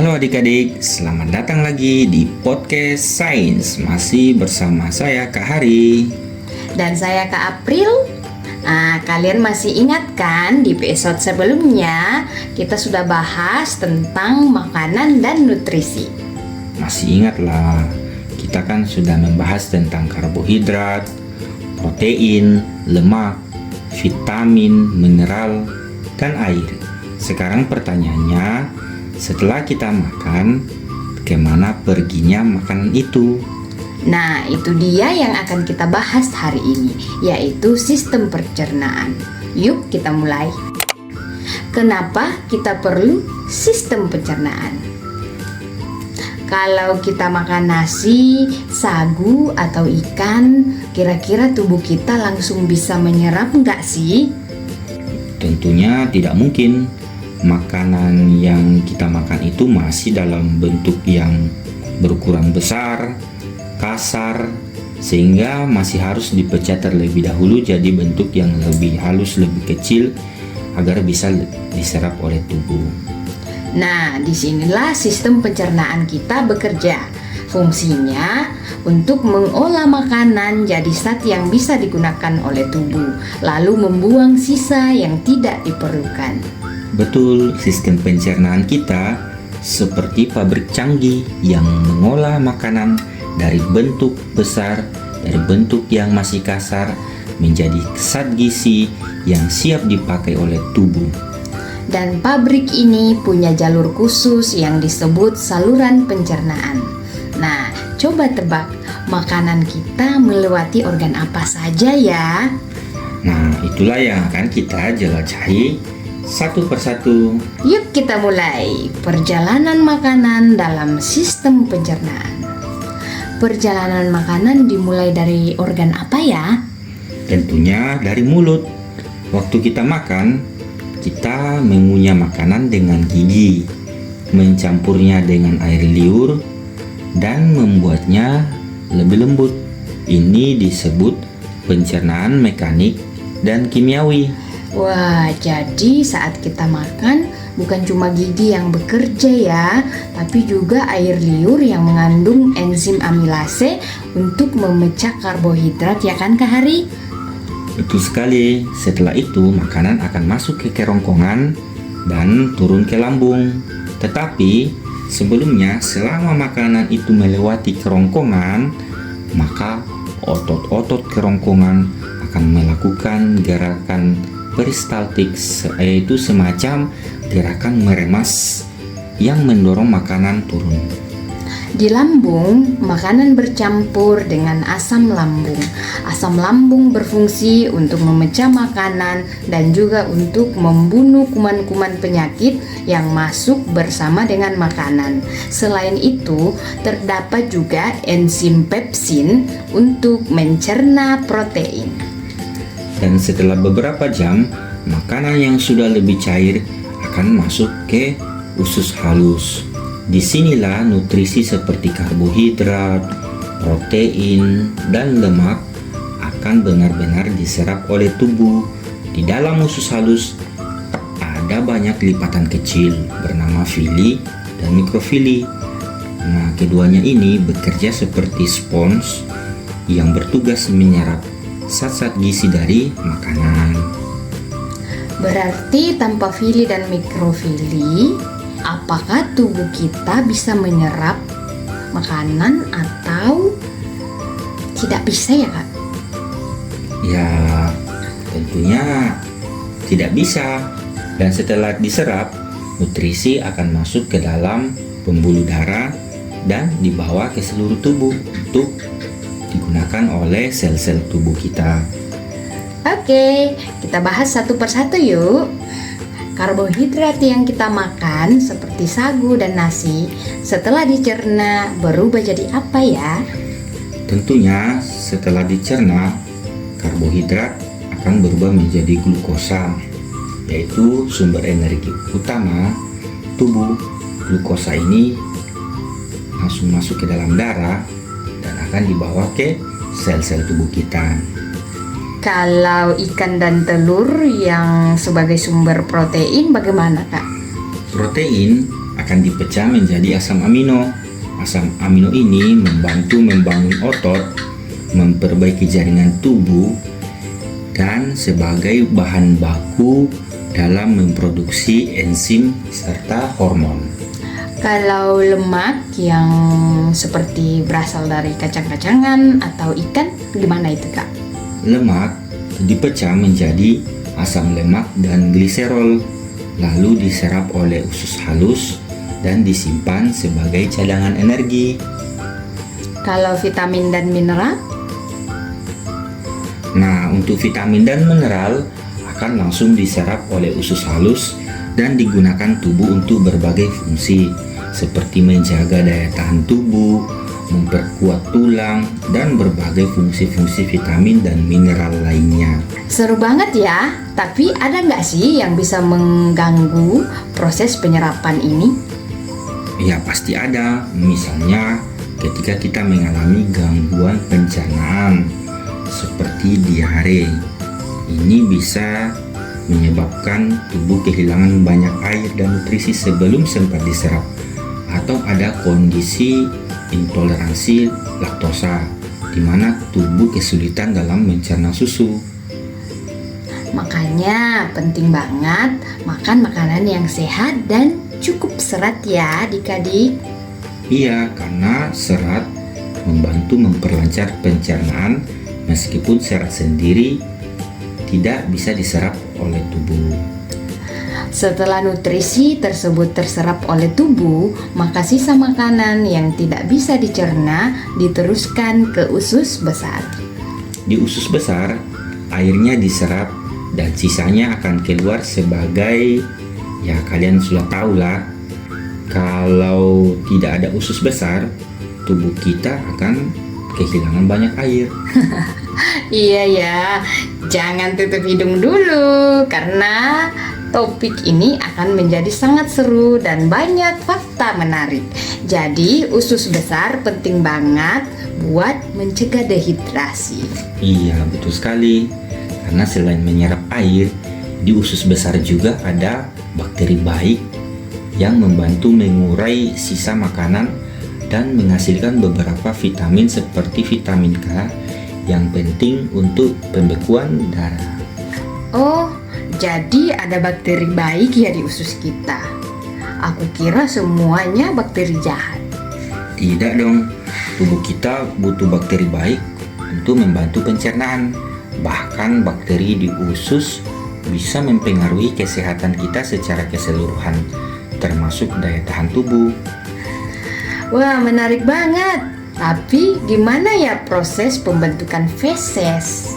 Halo adik-adik, selamat datang lagi di podcast Sains. Masih bersama saya Kak Hari. Dan saya Kak April. Kalian masih ingat kan di episode sebelumnya kita sudah bahas tentang makanan dan nutrisi. Masih ingat lah, kita kan sudah membahas tentang karbohidrat, protein, lemak, vitamin, mineral, dan air. Sekarang pertanyaannya, setelah kita makan, kemana perginya makanan itu? Nah, itu dia yang akan kita bahas hari ini, yaitu sistem pencernaan. Yuk kita mulai. Kenapa kita perlu sistem pencernaan? Kalau kita makan nasi, sagu, atau ikan, kira-kira tubuh kita langsung bisa menyerap nggak sih? Tentunya tidak mungkin. Makanan yang kita makan itu masih dalam bentuk yang berukuran besar, kasar, sehingga masih harus dipecah terlebih dahulu jadi bentuk yang lebih halus, lebih kecil agar bisa diserap oleh tubuh. Nah, disinilah sistem pencernaan kita bekerja. Fungsinya untuk mengolah makanan jadi zat yang bisa digunakan oleh tubuh, lalu membuang sisa yang tidak diperlukan. Betul, sistem pencernaan kita seperti pabrik canggih yang mengolah makanan dari bentuk besar, dari bentuk yang masih kasar, menjadi zat gizi yang siap dipakai oleh tubuh. Dan pabrik ini punya jalur khusus yang disebut saluran pencernaan. Nah, coba tebak, makanan kita melewati organ apa saja ya? Nah, itulah yang akan kita jelajahi satu persatu. Yuk kita mulai perjalanan makanan dalam sistem pencernaan. Perjalanan makanan dimulai dari organ apa ya? Tentunya dari mulut. Waktu kita makan, kita mengunyah makanan dengan gigi, mencampurnya dengan air liur, dan membuatnya lebih lembut. Ini disebut pencernaan mekanik dan kimiawi. Wah, jadi saat kita makan bukan cuma gigi yang bekerja ya, tapi juga air liur yang mengandung enzim amilase untuk memecah karbohidrat, ya kan Kak Hari? Betul sekali. Setelah itu makanan akan masuk ke kerongkongan dan turun ke lambung. Tetapi sebelumnya, selama makanan itu melewati kerongkongan, maka otot-otot kerongkongan akan melakukan gerakan peristaltik, yaitu semacam gerakan meremas yang mendorong makanan turun. Di lambung, makanan bercampur dengan asam lambung. Asam lambung berfungsi untuk memecah makanan dan juga untuk membunuh kuman-kuman penyakit yang masuk bersama dengan makanan. Selain itu, terdapat juga enzim pepsin untuk mencerna protein. Dan setelah beberapa jam, makanan yang sudah lebih cair akan masuk ke usus halus. Disinilah nutrisi seperti karbohidrat, protein, dan lemak akan benar-benar diserap oleh tubuh. Di dalam usus halus ada banyak lipatan kecil bernama vili dan mikrofili. Nah, keduanya ini bekerja seperti spons yang bertugas menyerap zat-zat gizi dari makanan. Berarti tanpa vili dan mikrofili, apakah tubuh kita bisa menyerap makanan atau tidak bisa ya Kak? Ya, tentunya tidak bisa. Dan setelah diserap, nutrisi akan masuk ke dalam pembuluh darah dan dibawa ke seluruh tubuh untuk digunakan oleh sel-sel tubuh kita. Oke, kita bahas satu persatu yuk. Karbohidrat yang kita makan seperti sagu dan nasi setelah dicerna berubah jadi apa ya? Tentunya setelah dicerna, karbohidrat akan berubah menjadi glukosa, yaitu sumber energi utama tubuh. Glukosa ini langsung masuk ke dalam darah dan akan dibawa ke sel-sel tubuh kita. Kalau ikan dan telur yang sebagai sumber protein bagaimana Kak? Protein akan dipecah menjadi asam amino. Asam amino ini membantu membangun otot, memperbaiki jaringan tubuh, dan sebagai bahan baku dalam memproduksi enzim serta hormon. Kalau lemak yang seperti berasal dari kacang-kacangan atau ikan, gimana itu Kak? Lemak dipecah menjadi asam lemak dan gliserol, lalu diserap oleh usus halus dan disimpan sebagai cadangan energi. Kalau vitamin dan mineral? Nah, untuk vitamin dan mineral akan langsung diserap oleh usus halus dan digunakan tubuh untuk berbagai fungsi, seperti menjaga daya tahan tubuh, memperkuat tulang, dan berbagai fungsi-fungsi vitamin dan mineral lainnya. Seru banget ya, tapi ada nggak sih yang bisa mengganggu proses penyerapan ini? Ya pasti ada, misalnya ketika kita mengalami gangguan pencernaan seperti diare. Ini bisa menyebabkan tubuh kehilangan banyak air dan nutrisi sebelum sempat diserap, atau ada kondisi intoleransi laktosa di mana tubuh kesulitan dalam mencerna susu. Makanya penting banget makan makanan yang sehat dan cukup serat ya adik-adik. Iya, karena serat membantu memperlancar pencernaan meskipun serat sendiri tidak bisa diserap oleh tubuh. Setelah nutrisi tersebut terserap oleh tubuh, maka sisa makanan yang tidak bisa dicerna diteruskan ke usus besar. Di usus besar, airnya diserap dan sisanya akan keluar sebagai, ya kalian sudah tahu lah, kalau tidak ada usus besar, tubuh kita akan kehilangan banyak air. Iya ya, jangan tutup hidung dulu karena topik ini akan menjadi sangat seru dan banyak fakta menarik. Jadi usus besar penting banget buat mencegah dehidrasi. Iya, betul sekali. Karena selain menyerap air, di usus besar juga ada bakteri baik yang membantu mengurai sisa makanan dan menghasilkan beberapa vitamin seperti vitamin K yang penting untuk pembekuan darah. Oh, jadi ada bakteri baik ya di usus kita. Aku kira semuanya bakteri jahat. Tidak dong, tubuh kita butuh bakteri baik untuk membantu pencernaan. Bahkan bakteri di usus bisa mempengaruhi kesehatan kita secara keseluruhan, termasuk daya tahan tubuh. Wah, menarik banget. Tapi gimana ya proses pembentukan feses?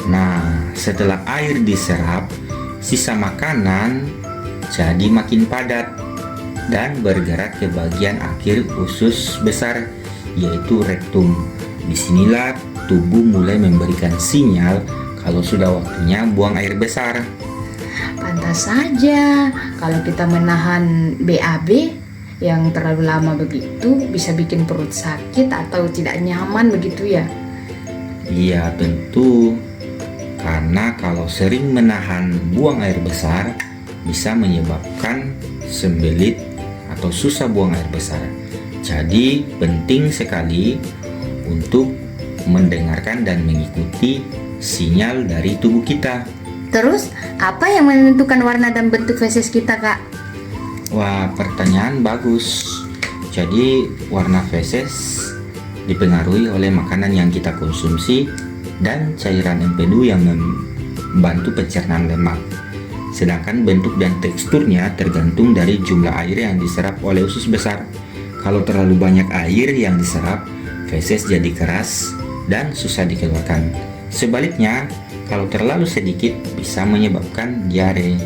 Nah, setelah air diserap, sisa makanan jadi makin padat dan bergerak ke bagian akhir usus besar, yaitu rektum. Disinilah tubuh mulai memberikan sinyal kalau sudah waktunya buang air besar. Pantas saja kalau kita menahan BAB yang terlalu lama begitu bisa bikin perut sakit atau tidak nyaman begitu ya? Iya tentu, karena kalau sering menahan buang air besar bisa menyebabkan sembelit atau susah buang air besar. Jadi penting sekali untuk mendengarkan dan mengikuti sinyal dari tubuh kita. Terus apa yang menentukan warna dan bentuk feses kita, Kak? Wah, pertanyaan bagus. Jadi warna feses dipengaruhi oleh makanan yang kita konsumsi dan cairan empedu yang membantu pencernaan lemak. Sedangkan bentuk dan teksturnya tergantung dari jumlah air yang diserap oleh usus besar. Kalau terlalu banyak air yang diserap, feses jadi keras dan susah dikeluarkan. Sebaliknya, kalau terlalu sedikit bisa menyebabkan diare.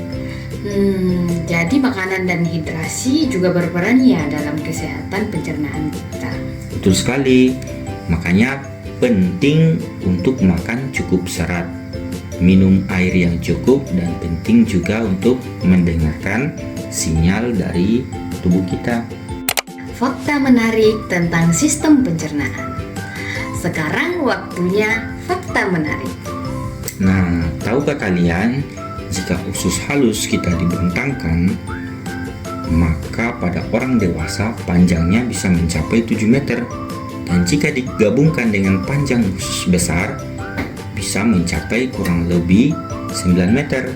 Jadi makanan dan hidrasi juga berperan ya dalam kesehatan pencernaan kita. Betul sekali. Makanya penting untuk makan cukup serat, minum air yang cukup, dan penting juga untuk mendengarkan sinyal dari tubuh kita. Fakta menarik tentang sistem pencernaan. Sekarang waktunya fakta menarik. Nah, tahukah kalian jika usus halus kita dibentangkan, maka pada orang dewasa panjangnya bisa mencapai 7 meter. Dan jika digabungkan dengan panjang usus besar, bisa mencapai kurang lebih 9 meter.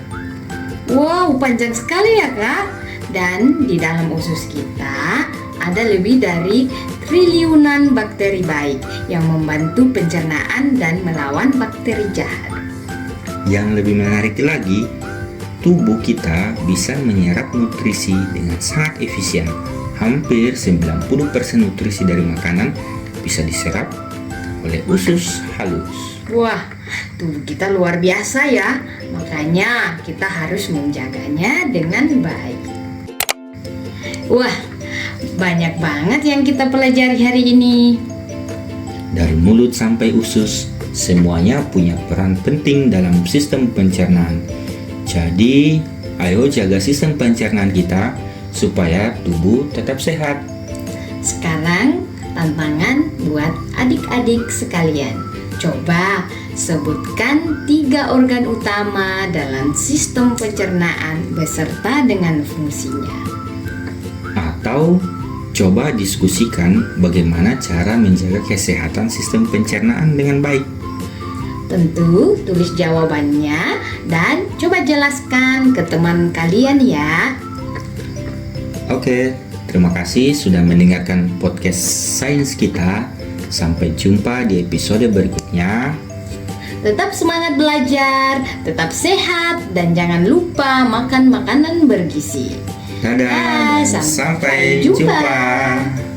Wow, panjang sekali ya Kak. Dan di dalam usus kita ada lebih dari triliunan bakteri baik yang membantu pencernaan dan melawan bakteri jahat. Yang lebih menarik lagi, tubuh kita bisa menyerap nutrisi dengan sangat efisien. Hampir 90% nutrisi dari makanan bisa diserap oleh usus halus. Wah, tubuh kita luar biasa ya. Makanya kita harus menjaganya dengan baik. Wah, banyak banget yang kita pelajari hari ini. Dari mulut sampai usus, semuanya punya peran penting dalam sistem pencernaan. Jadi, ayo jaga sistem pencernaan kita supaya tubuh tetap sehat. Sekarang, tantangan buat adik-adik sekalian. Coba sebutkan 3 organ utama dalam sistem pencernaan beserta dengan fungsinya. Atau coba diskusikan bagaimana cara menjaga kesehatan sistem pencernaan dengan baik. Tentu tulis jawabannya dan coba jelaskan ke teman kalian ya. Oke, terima kasih sudah mendengarkan podcast sains kita. Sampai jumpa di episode berikutnya. Tetap semangat belajar, tetap sehat, dan jangan lupa makan makanan bergizi. Dadah, Sampai sampai jumpa. jumpa.